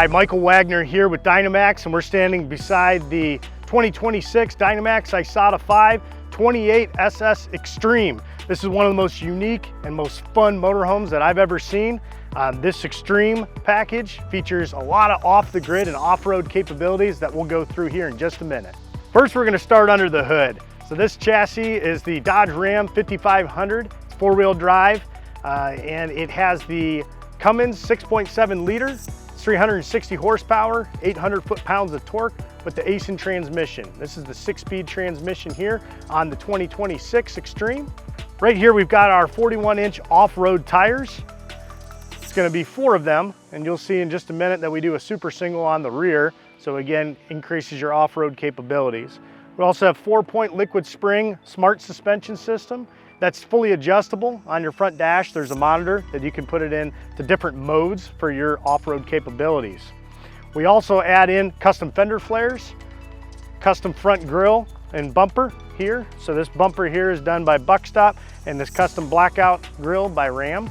Hi, Michael Wagner here with Dynamax, and we're standing beside the 2026 Dynamax Isata 5 28 SS Extreme. This is one of the most unique and most fun motorhomes that I've ever seen. This Extreme package features a lot of off-the-grid and off-road capabilities that we'll go through here in just a minute. First, we're going to start under the hood. So this chassis is the Dodge Ram 5500. It's four-wheel drive, and it has the Cummins 6.7 liter, 360 horsepower, 800 foot-pounds of torque with the Awning transmission. This is the 6-speed transmission here on the 2026 Extreme. Right here we've got our 41-inch off-road tires. It's going to be 4 of them, and you'll see in just a minute that we do a super single on the rear, so again increases your off-road capabilities. We also have 4-point liquid spring smart suspension system that's fully adjustable. On your front dash there's a monitor that you can put it in to different modes for your off-road capabilities. We also add in custom fender flares, custom front grille and bumper here. So this bumper here is done by Buckstop, and this custom blackout grille by Ram.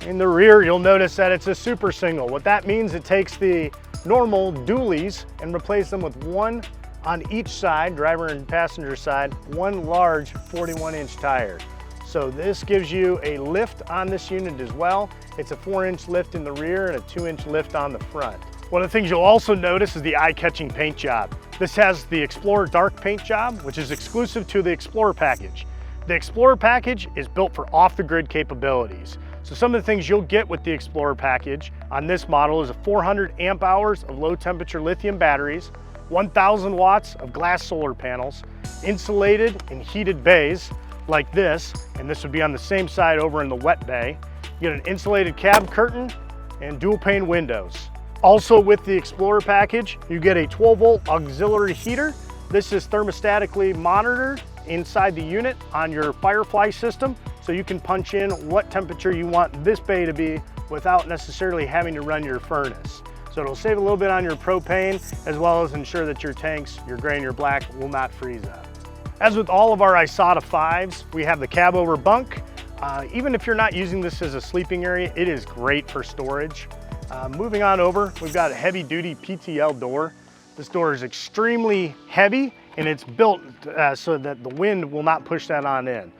In the rear you'll notice that it's a super single. What that means, it takes the normal dualies and replaces them with one on each side, driver and passenger side, one large 41-inch tire. So this gives you a lift on this unit as well. It's a 4-inch lift in the rear and a 2-inch lift on the front. One of the things you'll also notice is the eye-catching paint job. This has the Explorer Dark paint job, which is exclusive to the Explorer package. The Explorer package is built for off-the-grid capabilities. So some of the things you'll get with the Explorer package on this model is a 400 amp hours of low-temperature lithium batteries, 1,000 watts of glass solar panels, insulated and heated bays like this, and this would be on the same side over in the wet bay. You get an insulated cab curtain and dual pane windows. Also with the Explorer package, you get a 12-volt auxiliary heater. This is thermostatically monitored inside the unit on your Firefly system, so you can punch in what temperature you want this bay to be without necessarily having to run your furnace. So it'll save a little bit on your propane, as well as ensure that your tanks, your gray and your black, will not freeze up. As with all of our Isata 5s, we have the cab over bunk. Even if you're not using this as a sleeping area, it is great for storage. Moving on over, we've got a heavy duty PTL door. This door is extremely heavy, and it's built so that the wind will not push that on in.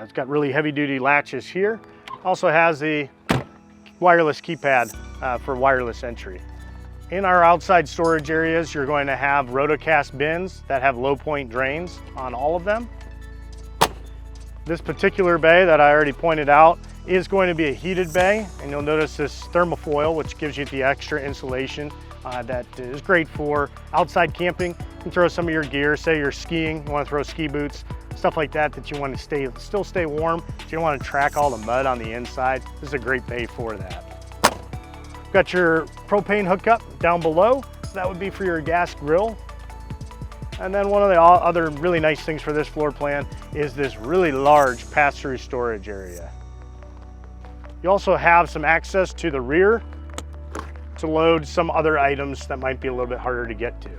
It's got really heavy duty latches here. Also has the wireless keypad for wireless entry. In our outside storage areas, you're going to have rotocast bins that have low point drains on all of them. This particular bay that I already pointed out is going to be a heated bay, and you'll notice this thermofoil, which gives you the extra insulation that is great for outside camping. You can throw some of your gear, say you're skiing, you want to throw ski boots, stuff like that that you want to still stay warm, but you don't want to track all the mud on the inside. This is a great bay for that. Got your propane hookup down below, so that would be for your gas grill. And then one of the other really nice things for this floor plan is this really large pass-through storage area. You also have some access to the rear to load some other items that might be a little bit harder to get to.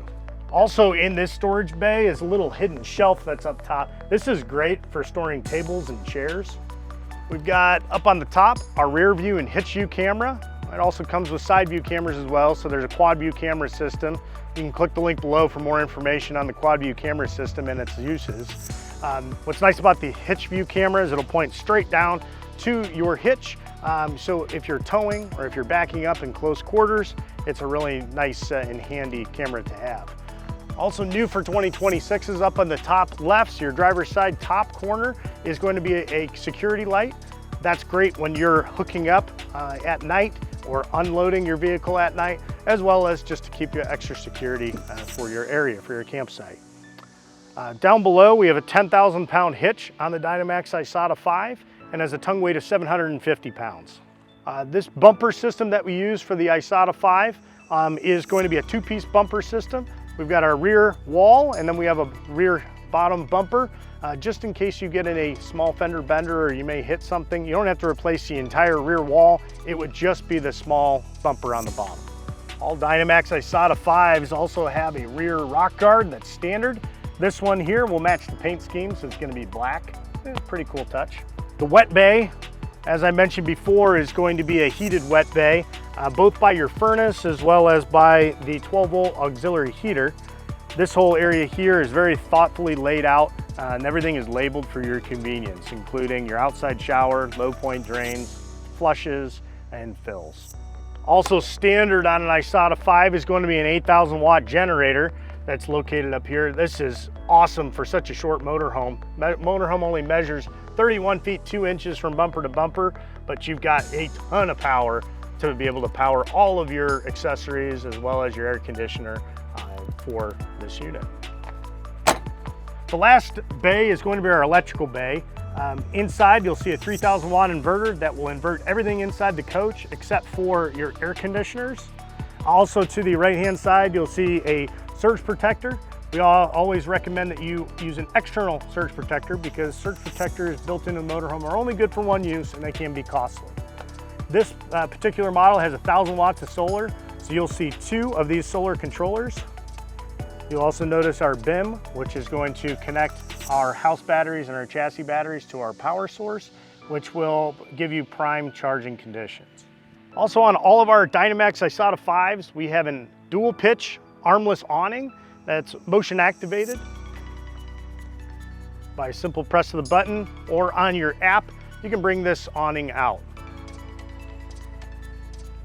Also in this storage bay is a little hidden shelf that's up top. This is great for storing tables and chairs. We've got up on the top our rear view and hitch view camera. It also comes with side view cameras as well, so there's a quad view camera system. You can click the link below for more information on the quad view camera system and its uses. What's nice about the hitch view camera is it'll point straight down to your hitch, so if you're towing or if you're backing up in close quarters, it's a really nice and handy camera to have. Also new for 2026 is up on the top left, so your driver's side top corner is going to be a security light. That's great when you're hooking up at night or unloading your vehicle at night, as well as just to keep you extra security for your area, for your campsite. Down below, we have a 10,000 pound hitch on the Dynamax Isata 5 and has a tongue weight of 750 pounds. This bumper system that we use for the Isata 5 is going to be a 2-piece bumper system. We've got our rear wall, and then we have a rear bottom bumper. Just in case you get in a small fender bender or you may hit something, you don't have to replace the entire rear wall. It would just be the small bumper on the bottom. All Dynamax Isata 5s also have a rear rock guard that's standard. This one here will match the paint scheme, so it's going to be black. It's a pretty cool touch. The wet bay, as I mentioned before, is going to be a heated wet bay. both by your furnace as well as by the 12-volt auxiliary heater. This whole area here is very thoughtfully laid out and everything is labeled for your convenience, including your outside shower, low point drains, flushes, and fills. Also standard on an Isata 5 is going to be an 8,000 watt generator that's located up here. This is awesome for such a short motorhome. Motorhome only measures 31 feet 2 inches from bumper to bumper, but you've got a ton of power to be able to power all of your accessories as well as your air conditioner for this unit. The last bay is going to be our electrical bay. Inside you'll see a 3,000 watt inverter that will invert everything inside the coach except for your air conditioners. Also to the right hand side you'll see a surge protector. We always recommend that you use an external surge protector because surge protectors built into the motorhome are only good for one use and they can be costly. This particular model has 1,000 watts of solar, so you'll see 2 of these solar controllers. You'll also notice our BIM, which is going to connect our house batteries and our chassis batteries to our power source, which will give you prime charging conditions. Also on all of our Dynamax Isata 5s, we have a dual pitch armless awning that's motion activated. By a simple press of the button or on your app, you can bring this awning out.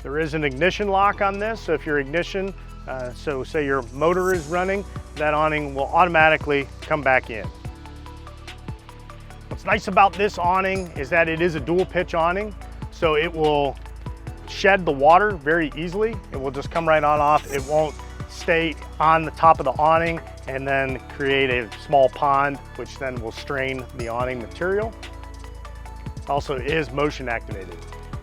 There is an ignition lock on this, so if your ignition, so say your motor is running, that awning will automatically come back in. What's nice about this awning is that it is a dual pitch awning, so it will shed the water very easily. It will just come right on off. It won't stay on the top of the awning and then create a small pond, which then will strain the awning material. Also, it is motion activated.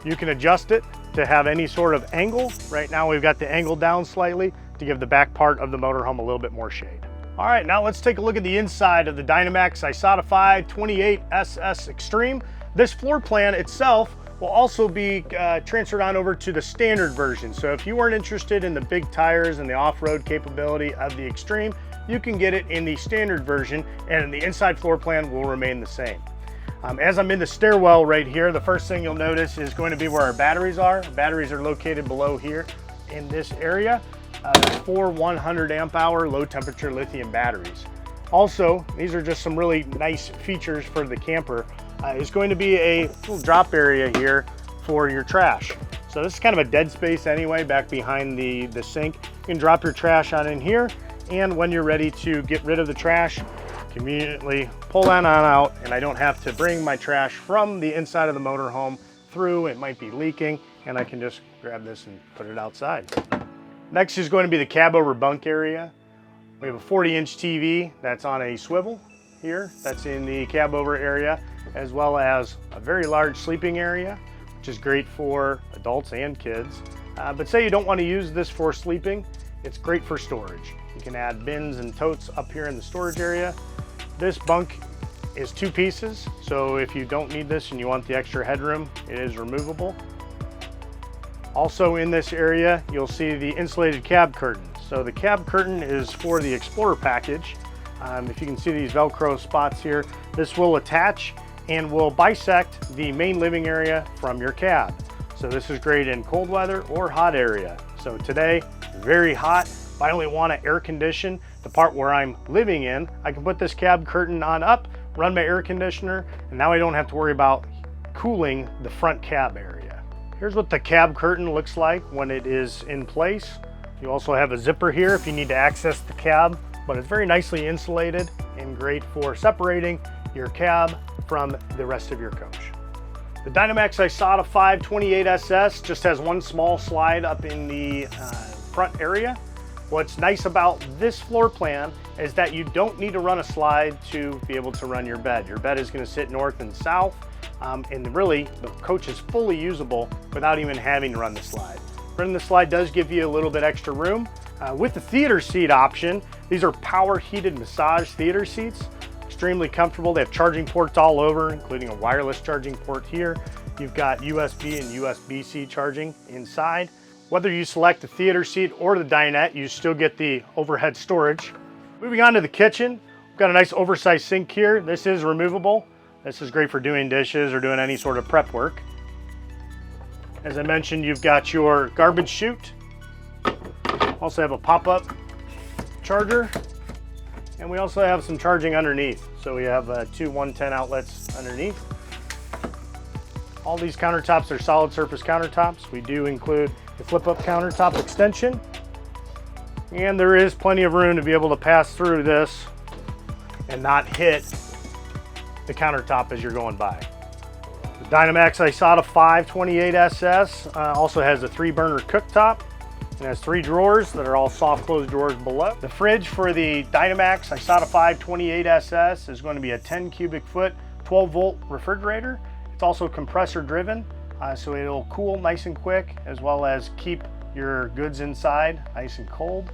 You can adjust it to have any sort of angle. Right now we've got the angle down slightly to give the back part of the motorhome a little bit more shade. All right, now let's take a look at the inside of the Dynamax Isata 5 28 SS Extreme. This floor plan itself will also be transferred on over to the standard version. So if you weren't interested in the big tires and the off-road capability of the Extreme, you can get it in the standard version and the inside floor plan will remain the same. As I'm in the stairwell right here, the first thing you'll notice is going to be where our batteries are. Our batteries are located below here in this area. 4 100 amp hour low temperature lithium batteries. Also, these are just some really nice features for the camper. Is going to be a little drop area here for your trash. So this is kind of a dead space anyway, back behind the sink. You can drop your trash on in here, and when you're ready to get rid of the trash, conveniently pull that on out, and I don't have to bring my trash from the inside of the motorhome through. It might be leaking, and I can just grab this and put it outside. Next is going to be the cab over bunk area. We have a 40-inch TV that's on a swivel here. That's in the cab over area, as well as a very large sleeping area, which is great for adults and kids. But say you don't want to use this for sleeping, it's great for storage. You can add bins and totes up here in the storage area. This bunk is 2 pieces, so if you don't need this and you want the extra headroom, it is removable. Also in this area, you'll see the insulated cab curtain. So the cab curtain is for the Explorer package. If you can see these Velcro spots here, this will attach and will bisect the main living area from your cab. So this is great in cold weather or hot area. So today, very hot. If I only want to air condition the part where I'm living in, I can put this cab curtain on up, run my air conditioner, and now I don't have to worry about cooling the front cab area. Here's what the cab curtain looks like when it is in place. You also have a zipper here if you need to access the cab, but it's very nicely insulated and great for separating your cab from the rest of your coach. The Dynamax Isata 5 28SS just has one small slide up in the front area. What's nice about this floor plan is that you don't need to run a slide to be able to run your bed. Your bed is going to sit north and south, and really the coach is fully usable without even having to run the slide. Running the slide does give you a little bit extra room. With the theater seat option, these are power heated massage theater seats. Extremely comfortable. They have charging ports all over, including a wireless charging port here. You've got USB and USB-C charging inside. Whether you select the theater seat or the dinette, you still get the overhead storage. Moving on to the kitchen, we've got a nice oversized sink here. This is removable. This is great for doing dishes or doing any sort of prep work. As I mentioned, you've got your garbage chute. Also have a pop-up charger. And we also have some charging underneath. So we have two 110 outlets underneath. All these countertops are solid surface countertops. We do include a flip-up countertop extension. And there is plenty of room to be able to pass through this and not hit the countertop as you're going by. The Dynamax Isata 5 28SS also has a 3-burner cooktop and has 3 drawers that are all soft close drawers below. The fridge for the Dynamax Isata 5 28SS is going to be a 10 cubic foot 12-volt refrigerator. It's also compressor driven, so it'll cool nice and quick, as well as keep your goods inside nice and cold.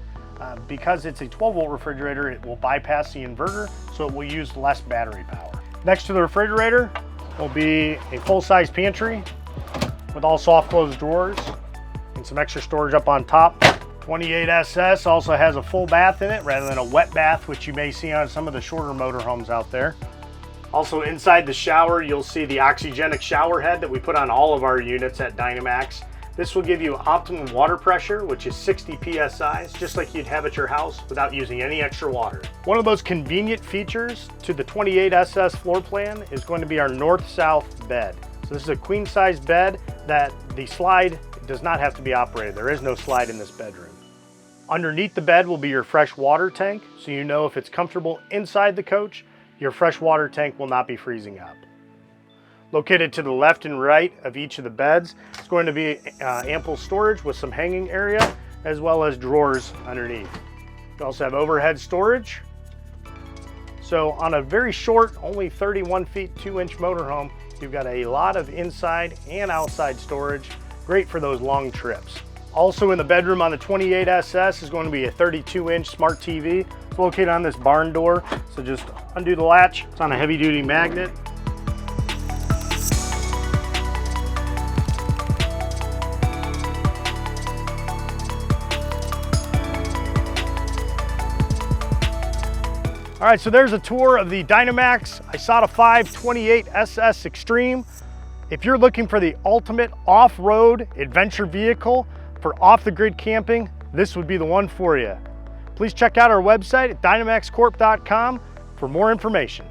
Because it's a 12-volt refrigerator, it will bypass the inverter, so it will use less battery power. Next to the refrigerator will be a full-size pantry with all soft close drawers and some extra storage up on top. 28SS also has a full bath in it rather than a wet bath, which you may see on some of the shorter motorhomes out there. Also inside the shower, you'll see the oxygenic shower head that we put on all of our units at Dynamax. This will give you optimum water pressure, which is 60 psi, just like you'd have at your house without using any extra water. One of those convenient features to the 28SS floor plan is going to be our north-south bed. So this is a queen size bed that the slide does not have to be operated. There is no slide in this bedroom. Underneath the bed will be your fresh water tank, so you know if it's comfortable inside the coach, your fresh water tank will not be freezing up. Located to the left and right of each of the beds, it's going to be ample storage with some hanging area, as well as drawers underneath. You also have overhead storage. So on a very short, only 31 feet, 2-inch motorhome, you've got a lot of inside and outside storage, great for those long trips. Also in the bedroom on the 28SS is going to be a 32-inch smart TV. It's located on this barn door, so just undo the latch. It's on a heavy-duty magnet. All right, so there's a tour of the Dynamax Isata 5 28SS Extreme. If you're looking for the ultimate off-road adventure vehicle for off-the-grid camping, this would be the one for you. Please check out our website at dynamaxcorp.com for more information.